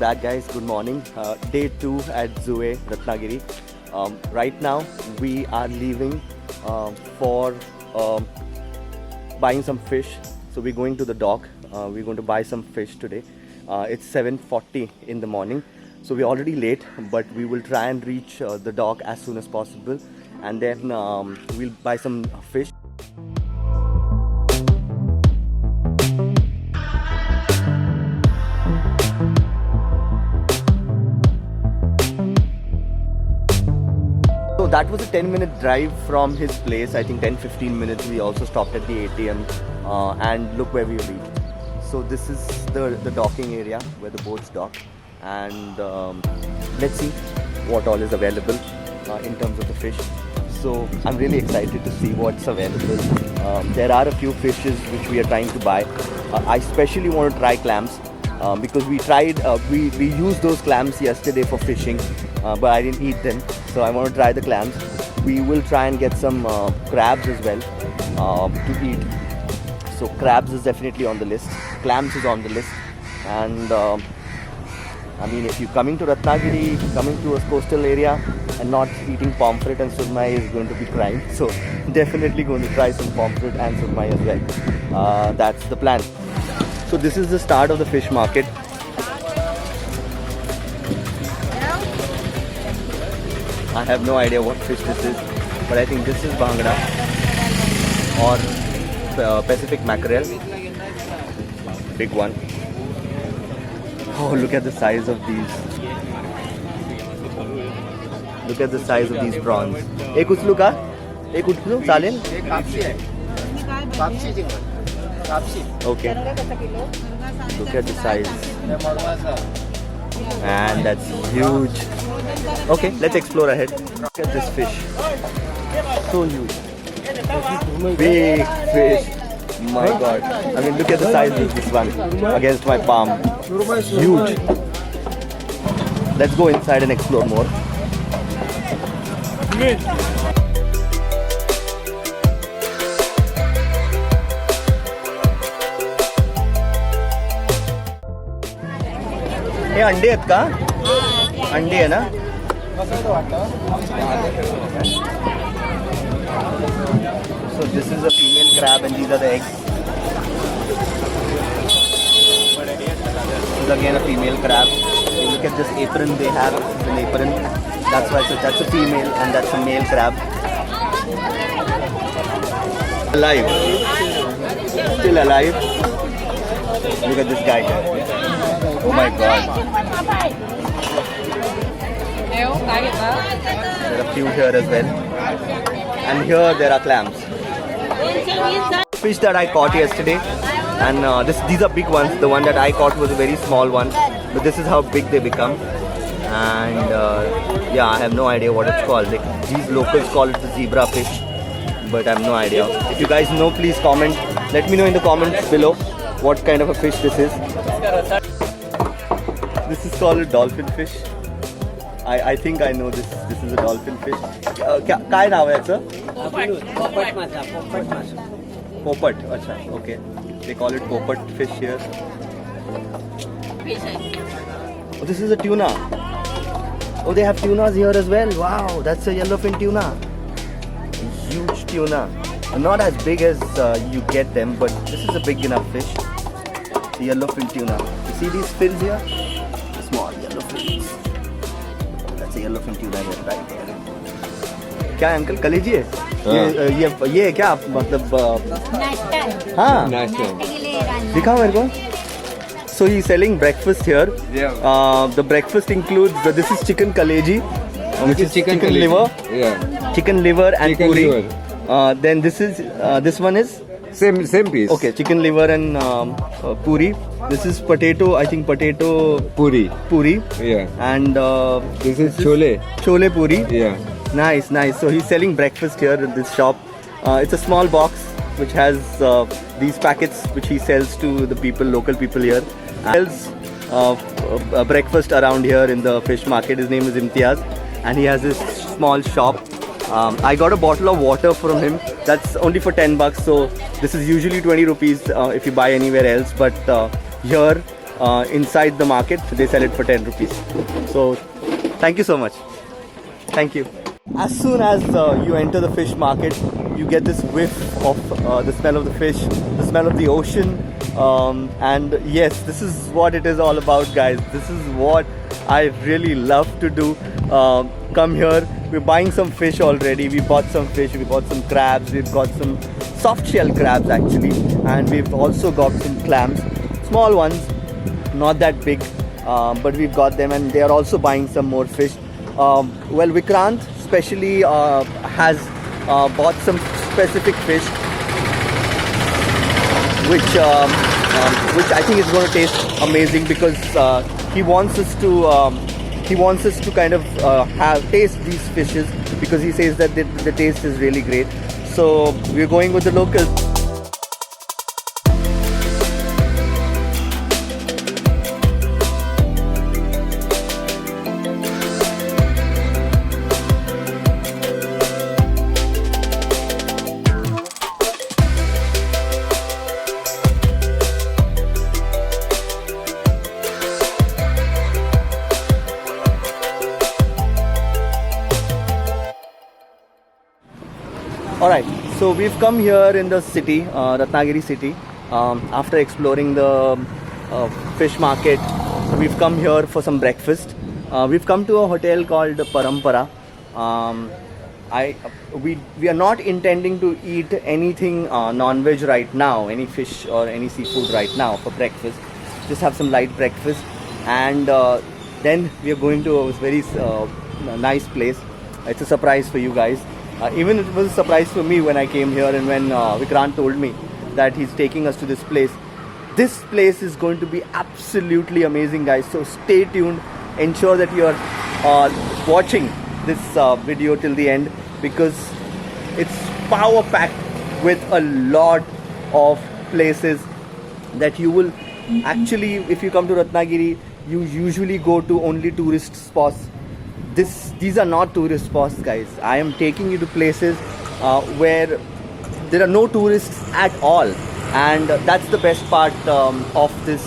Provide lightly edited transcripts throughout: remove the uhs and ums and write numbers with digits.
back, guys. Good morning. Day 2 at Zoo Ratnagiri. Right now we are leaving for buying some fish. So we're going to the dock. We're going to buy some fish today. It's 7:40 in the morning. So we're already late, but we will try and reach the dock as soon as possible, and then we'll buy some fish. So that was a 10-minute drive from his place. I think 10-15 minutes. We also stopped at the ATM, and look where we reached. So this is the docking area where the boats dock, and let's see what all is available in terms of the fish. So I'm really excited to see what's available. There are a few fishes which we are trying to buy. I especially want to try clams because we tried, we used those clams yesterday for fishing, but I didn't eat them. So I want to try the clams. We will try and get some crabs as well to eat. So crabs is definitely on the list. Clams is on the list. And I mean, if you're coming to Ratnagiri, coming to a coastal area and not eating pomfret and surmai is going to be crime. So definitely going to try some pomfret and surmai as well. That's the plan. So this is the start of the fish market. I have no idea what fish this is, but I think this is bhangra or Pacific mackerel. Big one. Oh, look at the size of these. Look at the size of these prawns. Ek uchlu ka? Ek uchlu? Salin? Okay. Look at the size. And that's huge. Okay, let's explore ahead. Look at this fish. So huge. Big fish. My God. I mean, look at the size of this one against my palm. Huge. Let's go inside and explore more. हे अंडे आहेत का? अंडे आहे ना? So this is a female crab and these are the eggs. This is again a female crab. You look at this apron they have. It's an apron. That's why. So that's a female and that's a male crab. Alive. Still alive. Look at this guy here. Oh my God. There are a few here as well. And here there are clams. Fish that I caught yesterday, and these are big ones. The one that I caught was a very small one, but this is how big they become. And yeah, I have no idea what it's called. Like, these locals call it the zebra fish, but I have no idea. If you guys know, please comment. Let me know in the comments below what kind of a fish this is. This is called a dolphin fish. I think I know this. This is a dolphin fish. काय नाव आहे याचं? Popat. Acha. Okay. They call it popat fish here. Oh, this is a tuna. Oh, they have tunas here as well. Wow, that's a yellowfin tuna. Huge tuna. Not as big as you get them, but this is a big enough fish. The yellowfin tuna. You see these fins here? Small yellow fins. That's a yellowfin tuna here, right there. क्या uncle कलेजी है? ये क्या मतलब? हाँ. दिखाओ मेरे को. So he's selling breakfast here. Yeah. The breakfast includes this is chicken kaleji, which is chicken liver. Yeah. Chicken liver and chicken puri. Liver. Then this one is same piece. Okay, chicken liver and puri. This is potato. I think potato puri. Yeah. And this is chole. Chole puri. Yeah. Nice. So he's selling breakfast here in this shop. It's a small box which has these packets which he sells to the local people here. Sells breakfast around here in the fish market. His name is Imtiaz, and he has this small shop. I got a bottle of water from him. That's only for 10 bucks. So this is usually 20 rupees if you buy anywhere else. But here inside the market, they sell it for 10 rupees. So thank you so much. Thank you. As soon as you enter the fish market, you get this whiff of the smell of the fish, the smell of the ocean. And yes, this is what it is all about, guys. This is what I really love to do. Come here. We're buying some fish already. We bought some fish, we bought some crabs, we've got some soft shell crabs actually, and we've also got some clams, small ones, not that big, but we've got them, and they are also buying some more fish. Well, Vikrant especially has bought some specific fish which I think is going to taste amazing, because he wants us to kind of taste these fishes, because he says that the taste is really great. So we're going with the locals. Alright, so we've come here in the city, Ratnagiri city. After exploring the fish market, we've come here for some breakfast. We've come to a hotel called Parampara. We are not intending to eat anything non-veg right now, any fish or any seafood right now for breakfast. Just have some light breakfast, and then we are going to a very nice place. It's a surprise for you guys. Even it was a surprise for me when I came here, and when Vikrant told me that he's taking us to this place. This place is going to be absolutely amazing, guys. So stay tuned. Ensure that you are watching this video till the end, because it's power packed with a lot of places that you will actually, if you come to Ratnagiri, you usually go to only tourist spots. These are not tourist spots, guys. I am taking you to places where there are no tourists at all, and that's the best part of this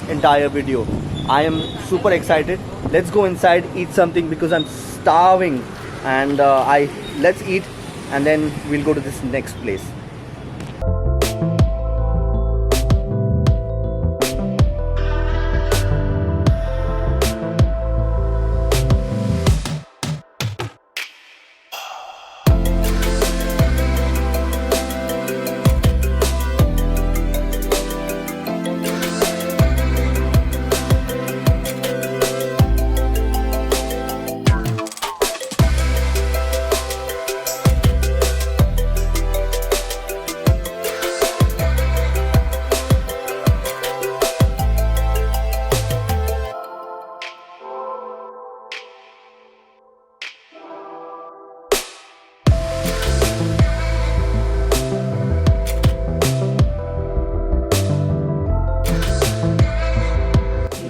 entire video. I am super excited. Let's go inside, eat something, because I'm starving, and let's eat, and then we'll go to this next place.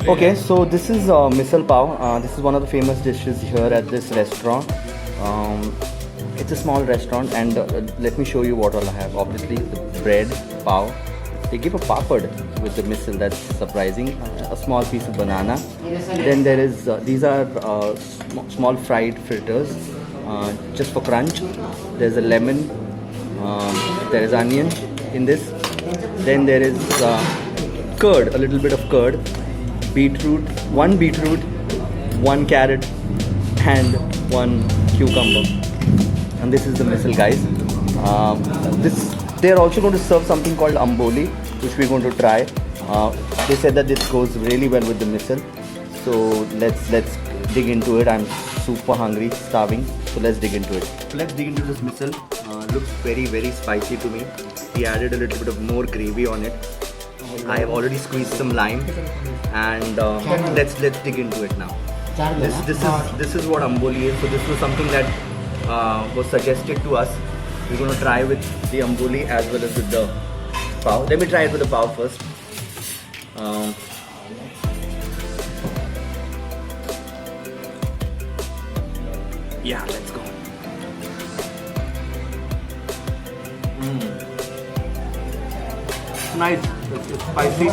Okay, so this is misal pav. This is one of the famous dishes here at this restaurant. It's a small restaurant, and let me show you what all I have. Obviously, the bread, pav. They give a papad with the misal. That's surprising. A small piece of banana. Then there is these are small fried fritters, just for crunch. There's a lemon. There is onion in this. Then there is curd, a little bit of curd. Beetroot, one carrot, and one cucumber. And this is the misal, guys. They're also going to serve something called amboli, which we're going to try. They said that this goes really well with the misal. So let's dig into it. I'm super hungry, starving. So let's dig into it. So let's dig into this misal. Looks very, very spicy to me. He added a little bit of more gravy on it. I have already squeezed some lime, and let's dig into it now. This is what amboli is. So this was something that was suggested to us. We're going to try with the amboli as well as with the pav. Let me try it with the pav first. Yeah, let's go. It's nice. It's spicy.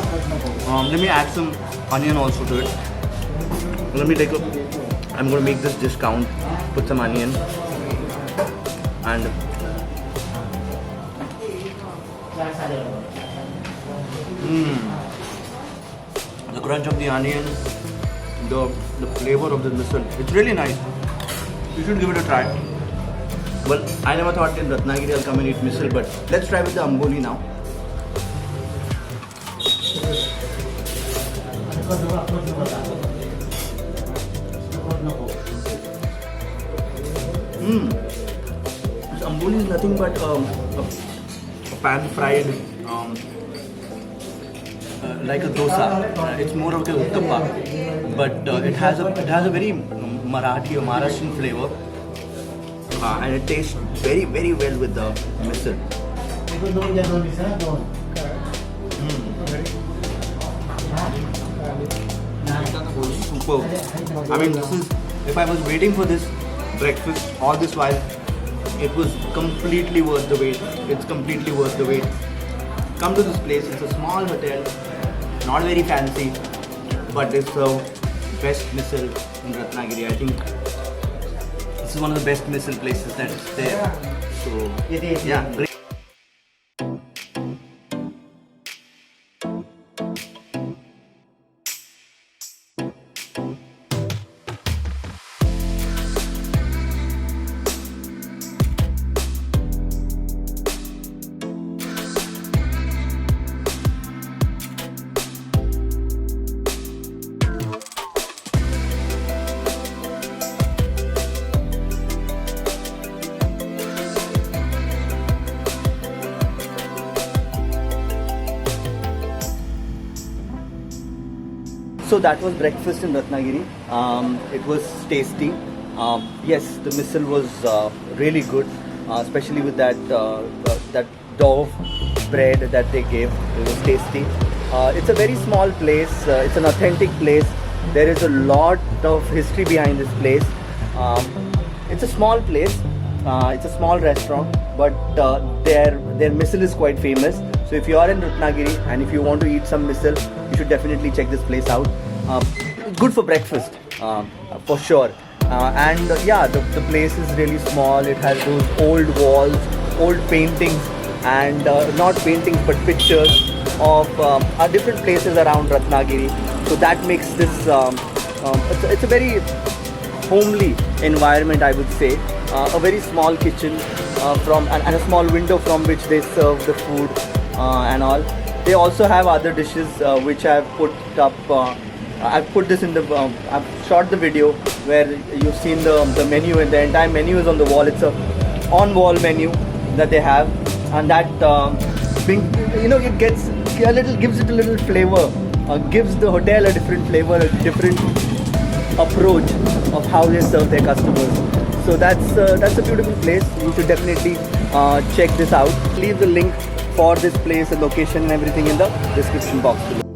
Let me add some onion also to it. Let me take a. I'm gonna make this dish count. Put some onion and. The crunch of the onion, the flavor of the misal. It's really nice. You should give it a try. Well, I never thought in Ratnagiri I'll come and eat misal, but let's try with the amboli now. This amboli is nothing but a pan fried like a dosa. It's more of a uttappa, but it has a very Marathi or Maharashtrian flavor, and it tastes very well with the misal. Superb. I mean, this is, if I was waiting for this breakfast all this while, it was completely worth the wait. It's completely worth the wait. Come to this place. It's a small hotel, not very fancy, but they serve best misal in Ratnagiri. I think this is one of the best misal places that is there. So It is. yeah, great. So that was breakfast in Ratnagiri. It was tasty. Yes, the misal was really good, especially with that dough bread that they gave. It was tasty. It's a very small place. It's an authentic place. There is a lot of history behind this place. It's a small place. It's a small restaurant, but their misal is quite famous. So if you are in Ratnagiri and if you want to eat some misal, you should definitely check this place out. It's good for breakfast, for sure. Yeah, the place is really small. It has those old walls, old paintings, and not paintings but pictures of different places around Ratnagiri. So that makes this it's a very homely environment, I would say. A very small kitchen and a small window from which they serve the food and all. They also have other dishes which I've put up. I've put this in the. I've shot the video where you've seen the menu, and the entire menu is on the wall. It's a on-wall menu that they have, and that it gives it a little flavor, gives the hotel a different flavor, a different approach of how they serve their customers. So that's a beautiful place. You should definitely check this out. Leave the link for this place, the location and everything in the description box below.